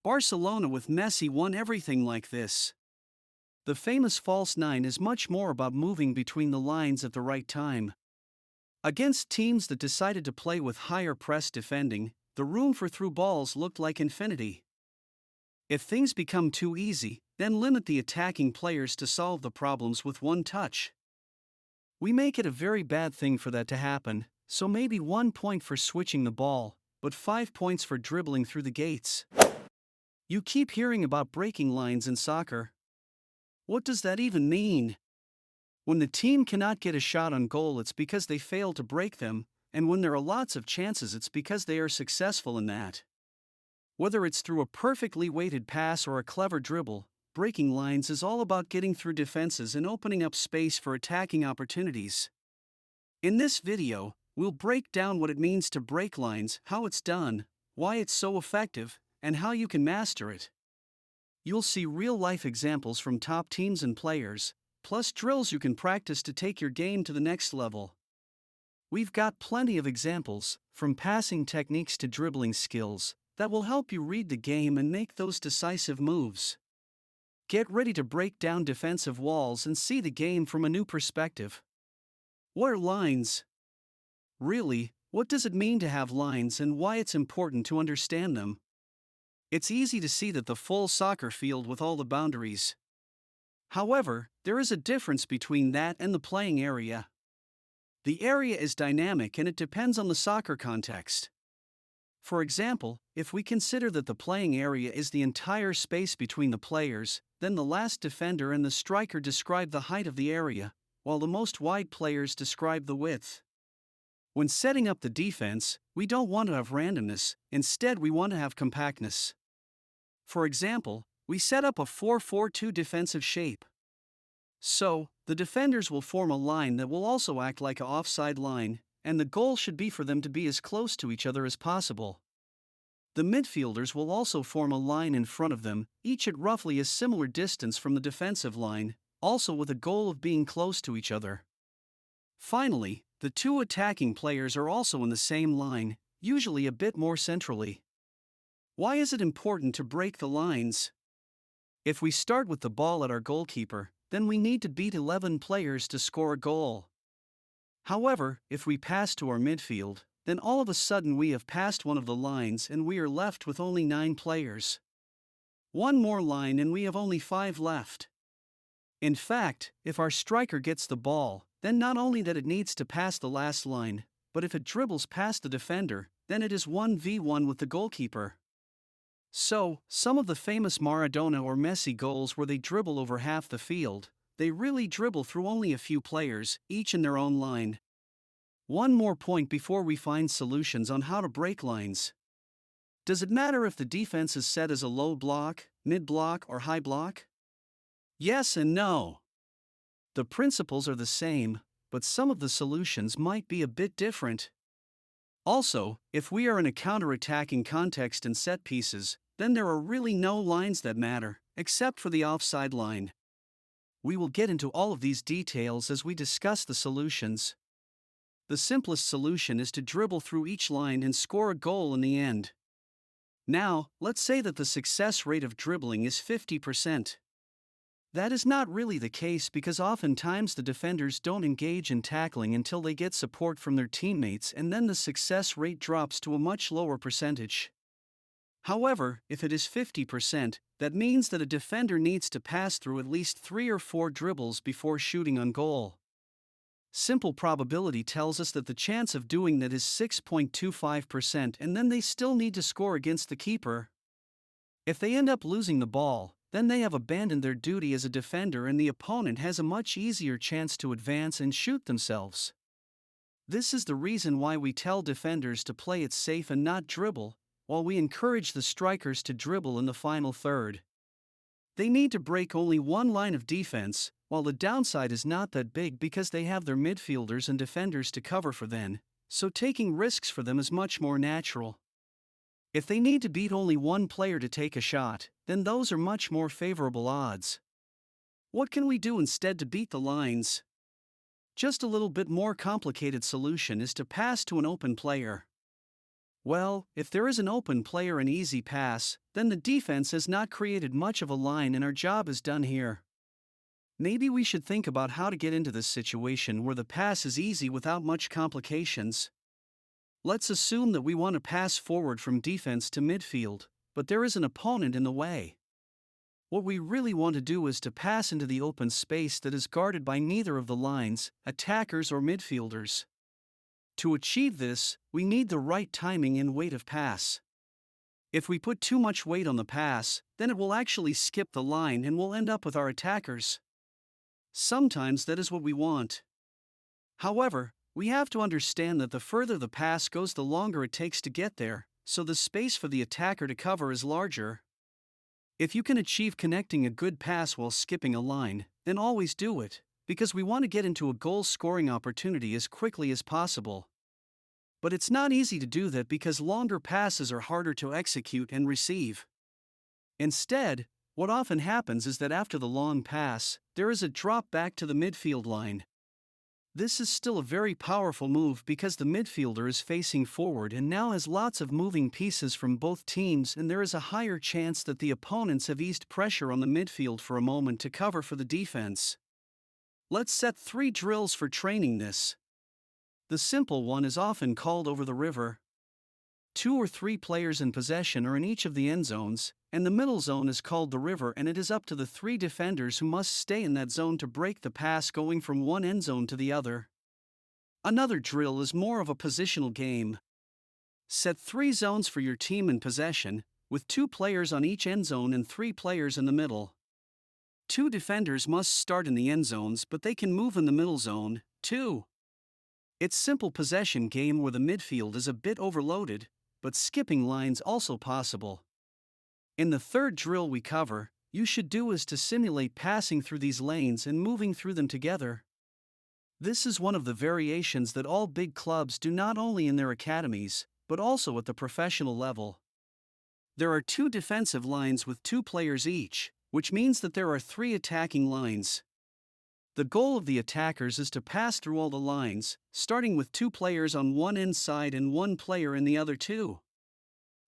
Barcelona with Messi won everything like this. The famous false nine is much more about moving between the lines at the right time. Against teams that decided to play with higher press defending, the room for through balls looked like infinity. If things become too easy, then limit the attacking players to solve the problems with one touch. We make it a very bad thing for that to happen, so maybe 1 point for switching the ball, but 5 points for dribbling through the gates. You keep hearing about breaking lines in soccer. What does that even mean? When the team cannot get a shot on goal, it's because they fail to break them, and when there are lots of chances, it's because they are successful in that. Whether it's through a perfectly weighted pass or a clever dribble, breaking lines is all about getting through defenses and opening up space for attacking opportunities. In this video, we'll break down what it means to break lines, how it's done, why it's so effective, and how you can master it. You'll see real-life examples from top teams and players, plus drills you can practice to take your game to the next level. We've got plenty of examples, from passing techniques to dribbling skills, that will help you read the game and make those decisive moves. Get ready to break down defensive walls and see the game from a new perspective. What are lines? Really, what does it mean to have lines and why it's important to understand them? It's easy to see that the full soccer field with all the boundaries. However, there is a difference between that and the playing area. The area is dynamic and it depends on the soccer context. For example, if we consider that the playing area is the entire space between the players, then the last defender and the striker describe the height of the area, while the most wide players describe the width. When setting up the defense, we don't want to have randomness, instead we want to have compactness. For example, we set up a 4-4-2 defensive shape. So, the defenders will form a line that will also act like an offside line, and the goal should be for them to be as close to each other as possible. The midfielders will also form a line in front of them, each at roughly a similar distance from the defensive line, also with a goal of being close to each other. Finally, the two attacking players are also in the same line, usually a bit more centrally. Why is it important to break the lines? If we start with the ball at our goalkeeper, then we need to beat 11 players to score a goal. However, if we pass to our midfield, then all of a sudden we have passed one of the lines and we are left with only 9 players. One more line and we have only 5 left. In fact, if our striker gets the ball, then not only that it needs to pass the last line, but if it dribbles past the defender, then it is 1v1 with the goalkeeper. So, some of the famous Maradona or Messi goals where they dribble over half the field, they really dribble through only a few players, each in their own line. One more point before we find solutions on how to break lines. Does it matter if the defense is set as a low block, mid block, or high block? Yes and no. The principles are the same, but some of the solutions might be a bit different. Also, if we are in a counter-attacking context and set pieces, then there are really no lines that matter, except for the offside line. We will get into all of these details as we discuss the solutions. The simplest solution is to dribble through each line and score a goal in the end. Now, let's say that the success rate of dribbling is 50%. That is not really the case because oftentimes the defenders don't engage in tackling until they get support from their teammates, and then the success rate drops to a much lower percentage. However, if it is 50%, that means that a defender needs to pass through at least 3 or 4 dribbles before shooting on goal. Simple probability tells us that the chance of doing that is 6.25%, and then they still need to score against the keeper. If they end up losing the ball, then they have abandoned their duty as a defender and the opponent has a much easier chance to advance and shoot themselves. This is the reason why we tell defenders to play it safe and not dribble, while we encourage the strikers to dribble in the final third. They need to break only one line of defense, while the downside is not that big because they have their midfielders and defenders to cover for them, so taking risks for them is much more natural. If they need to beat only one player to take a shot, then those are much more favorable odds. What can we do instead to beat the lines? Just a little bit more complicated solution is to pass to an open player. Well, if there is an open player and easy pass, then the defense has not created much of a line and our job is done here. Maybe we should think about how to get into this situation where the pass is easy without much complications. Let's assume that we want to pass forward from defense to midfield, but there is an opponent in the way. What we really want to do is to pass into the open space that is guarded by neither of the lines, attackers or midfielders. To achieve this, we need the right timing and weight of pass. If we put too much weight on the pass, then it will actually skip the line and we'll end up with our attackers. Sometimes that is what we want. However, we have to understand that the further the pass goes, the longer it takes to get there, so the space for the attacker to cover is larger. If you can achieve connecting a good pass while skipping a line, then always do it, because we want to get into a goal-scoring opportunity as quickly as possible. But it's not easy to do that because longer passes are harder to execute and receive. Instead, what often happens is that after the long pass, there is a drop back to the midfield line. This is still a very powerful move because the midfielder is facing forward and now has lots of moving pieces from both teams, and there is a higher chance that the opponents have eased pressure on the midfield for a moment to cover for the defense. Let's set 3 drills for training this. The simple one is often called over the river. 2 or 3 players in possession are in each of the end zones, and the middle zone is called the river, and it is up to the 3 defenders who must stay in that zone to break the pass going from one end zone to the other. Another drill is more of a positional game. Set 3 zones for your team in possession, with 2 players on each end zone and 3 players in the middle. 2 defenders must start in the end zones, but they can move in the middle zone, too. It's simple possession game where the midfield is a bit overloaded, but skipping lines also possible. In the third drill we cover, you should do is to simulate passing through these lanes and moving through them together. This is one of the variations that all big clubs do, not only in their academies, but also at the professional level. There are 2 defensive lines with 2 players each, which means that there are 3 attacking lines. The goal of the attackers is to pass through all the lines, starting with 2 players on one inside and 1 player in the other 2.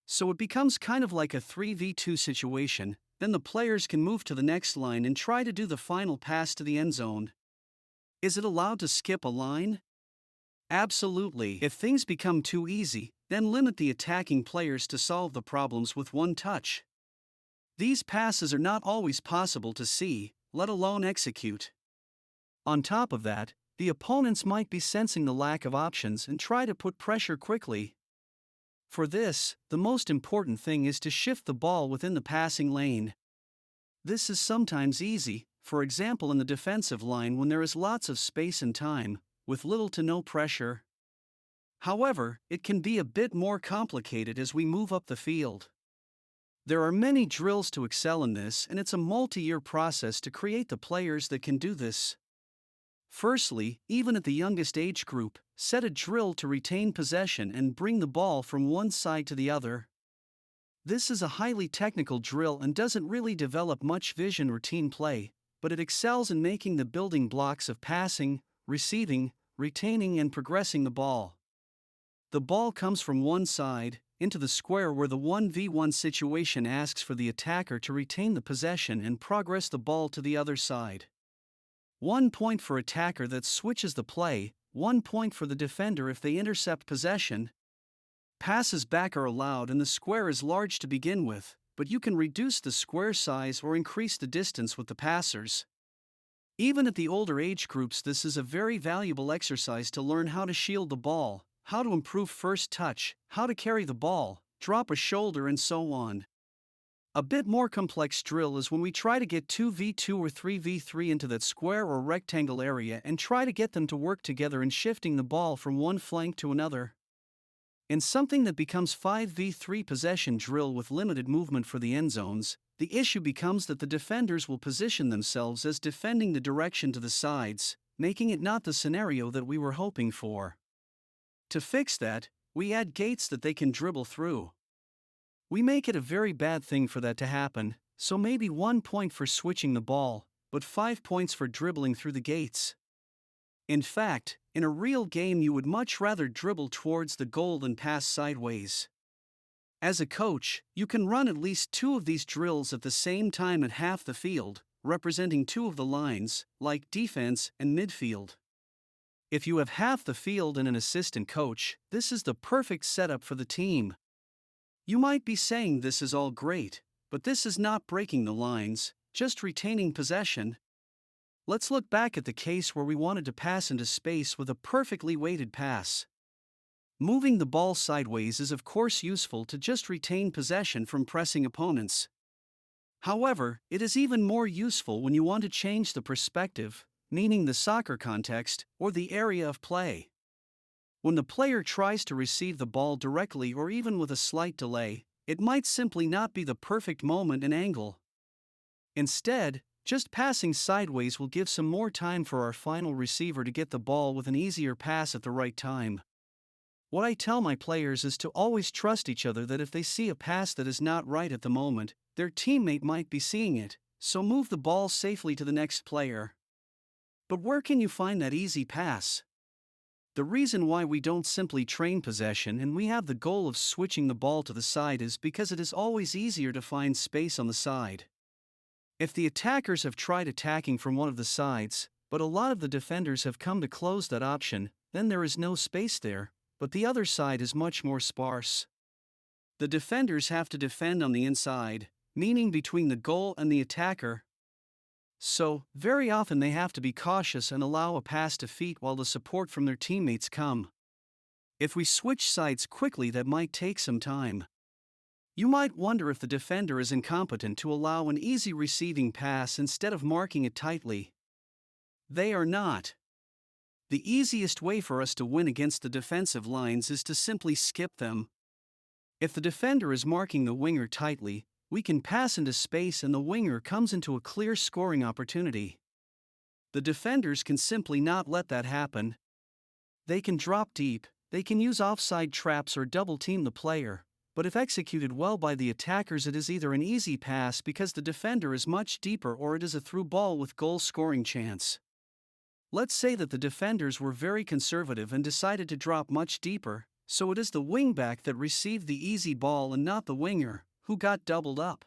So it becomes kind of like a 3v2 situation, then the players can move to the next line and try to do the final pass to the end zone. Is it allowed to skip a line? Absolutely. If things become too easy, then limit the attacking players to solve the problems with one touch. These passes are not always possible to see, let alone execute. On top of that, the opponents might be sensing the lack of options and try to put pressure quickly. For this, the most important thing is to shift the ball within the passing lane. This is sometimes easy, for example in the defensive line when there is lots of space and time, with little to no pressure. However, it can be a bit more complicated as we move up the field. There are many drills to excel in this, and it's a multi-year process to create the players that can do this. Firstly, even at the youngest age group, set a drill to retain possession and bring the ball from one side to the other. This is a highly technical drill and doesn't really develop much vision or team play, but it excels in making the building blocks of passing, receiving, retaining and progressing the ball. The ball comes from one side, into the square where the 1v1 situation asks for the attacker to retain the possession and progress the ball to the other side. 1 point for attacker that switches the play, 1 point for the defender if they intercept possession. Passes back are allowed and the square is large to begin with, but you can reduce the square size or increase the distance with the passers. Even at the older age groups, this is a very valuable exercise to learn how to shield the ball, how to improve first touch, how to carry the ball, drop a shoulder and so on. A bit more complex drill is when we try to get 2v2 or 3v3 into that square or rectangle area and try to get them to work together in shifting the ball from one flank to another. In something that becomes 5v3 possession drill with limited movement for the end zones, the issue becomes that the defenders will position themselves as defending the direction to the sides, making it not the scenario that we were hoping for. To fix that, we add gates that they can dribble through. We make it a very bad thing for that to happen, so maybe 1 point for switching the ball, but 5 points for dribbling through the gates. In fact, in a real game you would much rather dribble towards the goal than pass sideways. As a coach, you can run at least 2 of these drills at the same time at half the field, representing 2 of the lines, like defense and midfield. If you have half the field and an assistant coach, this is the perfect setup for the team. You might be saying this is all great, but this is not breaking the lines, just retaining possession. Let's look back at the case where we wanted to pass into space with a perfectly weighted pass. Moving the ball sideways is of course useful to just retain possession from pressing opponents. However, it is even more useful when you want to change the perspective, meaning the soccer context, or the area of play. When the player tries to receive the ball directly or even with a slight delay, it might simply not be the perfect moment and angle. Instead, just passing sideways will give some more time for our final receiver to get the ball with an easier pass at the right time. What I tell my players is to always trust each other, that if they see a pass that is not right at the moment, their teammate might be seeing it, so move the ball safely to the next player. But where can you find that easy pass? The reason why we don't simply train possession and we have the goal of switching the ball to the side is because it is always easier to find space on the side. If the attackers have tried attacking from one of the sides, but a lot of the defenders have come to close that option, then there is no space there, but the other side is much more sparse. The defenders have to defend on the inside, meaning between the goal and the attacker. So, very often they have to be cautious and allow a pass to feet while the support from their teammates come. If we switch sides quickly, that might take some time. You might wonder if the defender is incompetent to allow an easy receiving pass instead of marking it tightly. They are not. The easiest way for us to win against the defensive lines is to simply skip them. If the defender is marking the winger tightly, we can pass into space and the winger comes into a clear scoring opportunity. The defenders can simply not let that happen. They can drop deep, they can use offside traps or double team the player, but if executed well by the attackers, it is either an easy pass because the defender is much deeper, or it is a through ball with goal scoring chance. Let's say that the defenders were very conservative and decided to drop much deeper, so it is the wingback that received the easy ball and not the winger, who got doubled up.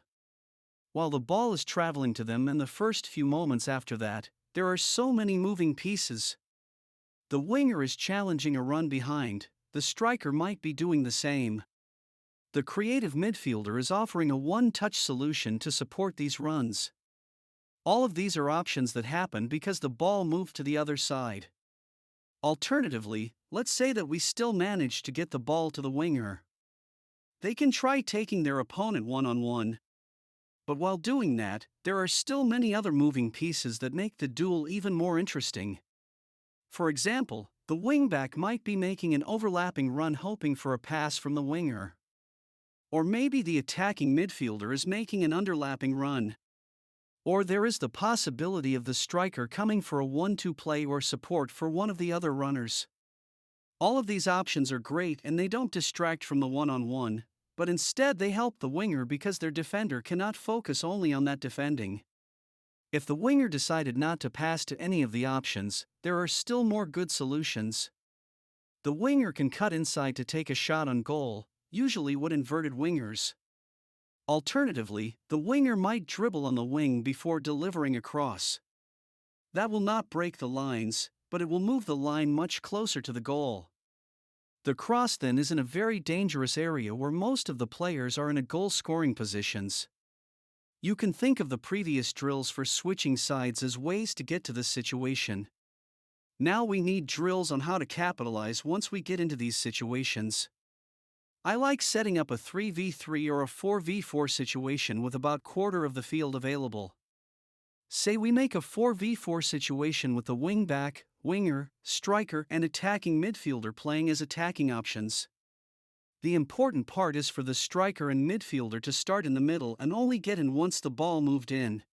While the ball is traveling to them and the first few moments after that, there are so many moving pieces. The winger is challenging a run behind, the striker might be doing the same. The creative midfielder is offering a one-touch solution to support these runs. All of these are options that happen because the ball moved to the other side. Alternatively, let's say that we still manage to get the ball to the winger. They can try taking their opponent one-on-one. But while doing that, there are still many other moving pieces that make the duel even more interesting. For example, the wingback might be making an overlapping run hoping for a pass from the winger. Or maybe the attacking midfielder is making an underlapping run. Or there is the possibility of the striker coming for a 1-2 play or support for one of the other runners. All of these options are great and they don't distract from the one-on-one, but instead they help the winger because their defender cannot focus only on that defending. If the winger decided not to pass to any of the options, there are still more good solutions. The winger can cut inside to take a shot on goal, usually with inverted wingers. Alternatively, the winger might dribble on the wing before delivering a cross. That will not break the lines, but it will move the line much closer to the goal. The cross then is in a very dangerous area where most of the players are in a goal-scoring positions. You can think of the previous drills for switching sides as ways to get to this situation. Now we need drills on how to capitalize once we get into these situations. I like setting up a 3v3 or a 4v4 situation with about quarter of the field available. Say we make a 4v4 situation with the wing-back, winger, striker and attacking midfielder playing as attacking options. The important part is for the striker and midfielder to start in the middle and only get in once the ball moved in.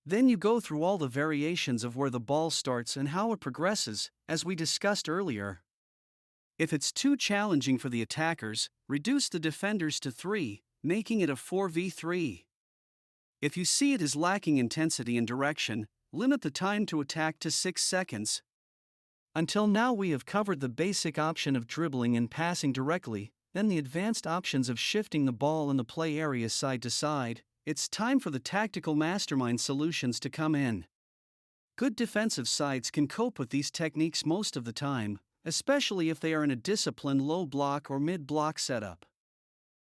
Then you go through all the variations of where the ball starts and how it progresses, as we discussed earlier. If it's too challenging for the attackers, reduce the defenders to 3, making it a 4v3. If you see it is lacking intensity and direction, limit the time to attack to 6 seconds. Until now, we have covered the basic option of dribbling and passing directly, then the advanced options of shifting the ball in the play area side to side. It's time for the tactical mastermind solutions to come in. Good defensive sides can cope with these techniques most of the time, especially if they are in a disciplined low block or mid block setup.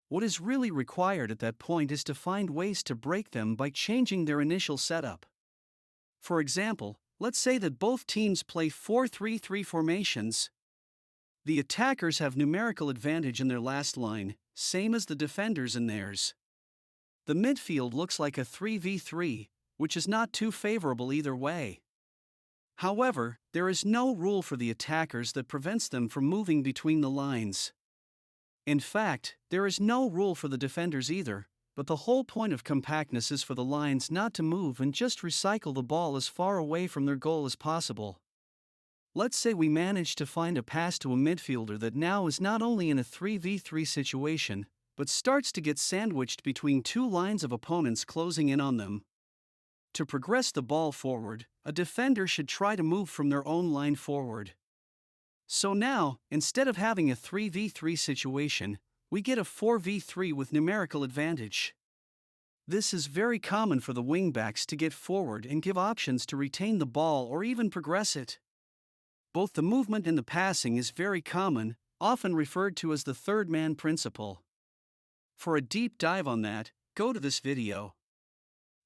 What is really required at that point is to find ways to break them by changing their initial setup. For example, let's say that both teams play 4-3-3 formations. The attackers have numerical advantage in their last line, same as the defenders in theirs. The midfield looks like a 3v3, which is not too favorable either way. However, there is no rule for the attackers that prevents them from moving between the lines. In fact, there is no rule for the defenders either, but the whole point of compactness is for the lines not to move and just recycle the ball as far away from their goal as possible. Let's say we manage to find a pass to a midfielder that now is not only in a 3v3 situation, but starts to get sandwiched between two lines of opponents closing in on them. To progress the ball forward, a defender should try to move from their own line forward. So now, instead of having a 3v3 situation, we get a 4v3 with numerical advantage. This is very common for the wingbacks to get forward and give options to retain the ball or even progress it. Both the movement and the passing is very common, often referred to as the third man principle. For a deep dive on that, go to this video.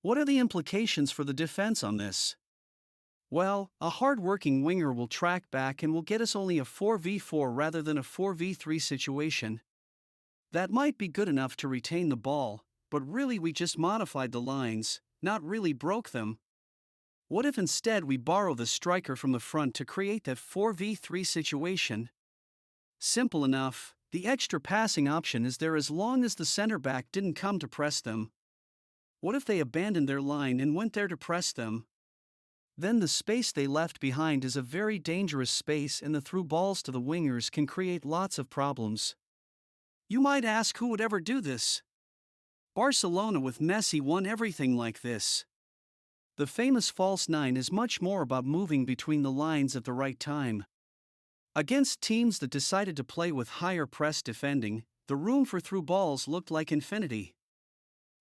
What are the implications for the defense on this? Well, a hard-working winger will track back and will get us only a 4v4 rather than a 4v3 situation. That might be good enough to retain the ball, but really we just modified the lines, not really broke them. What if instead we borrow the striker from the front to create that 4v3 situation? Simple enough, the extra passing option is there as long as the center back didn't come to press them. What if they abandoned their line and went there to press them? Then the space they left behind is a very dangerous space and the through balls to the wingers can create lots of problems. You might ask, who would ever do this? Barcelona with Messi won everything like this. The famous false nine is much more about moving between the lines at the right time. Against teams that decided to play with higher press defending, the room for through balls looked like infinity.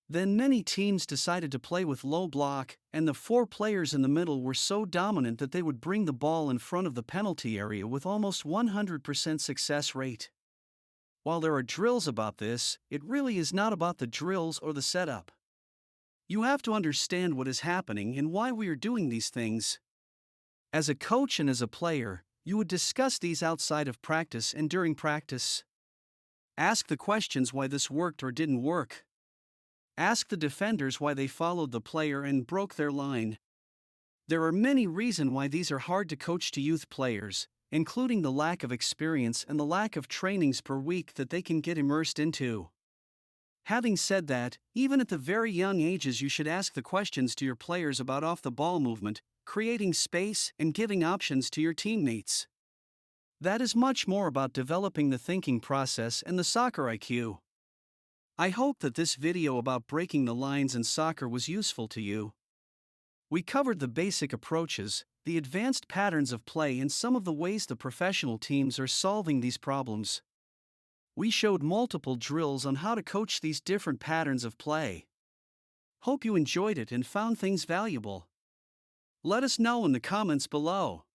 Then many teams decided to play with low block, and the four players in the middle were so dominant that they would bring the ball in front of the penalty area with almost 100% success rate. While there are drills about this, it really is not about the drills or the setup. You have to understand what is happening and why we are doing these things. As a coach and as a player, you would discuss these outside of practice and during practice. Ask the questions why this worked or didn't work. Ask the defenders why they followed the player and broke their line. There are many reasons why these are hard to coach to youth players, including the lack of experience and the lack of trainings per week that they can get immersed into. Having said that, even at the very young ages you should ask the questions to your players about off-the-ball movement, creating space, and giving options to your teammates. That is much more about developing the thinking process and the soccer IQ. I hope that this video about breaking the lines in soccer was useful to you. We covered the basic approaches, the advanced patterns of play and some of the ways the professional teams are solving these problems. We showed multiple drills on how to coach these different patterns of play. Hope you enjoyed it and found things valuable. Let us know in the comments below.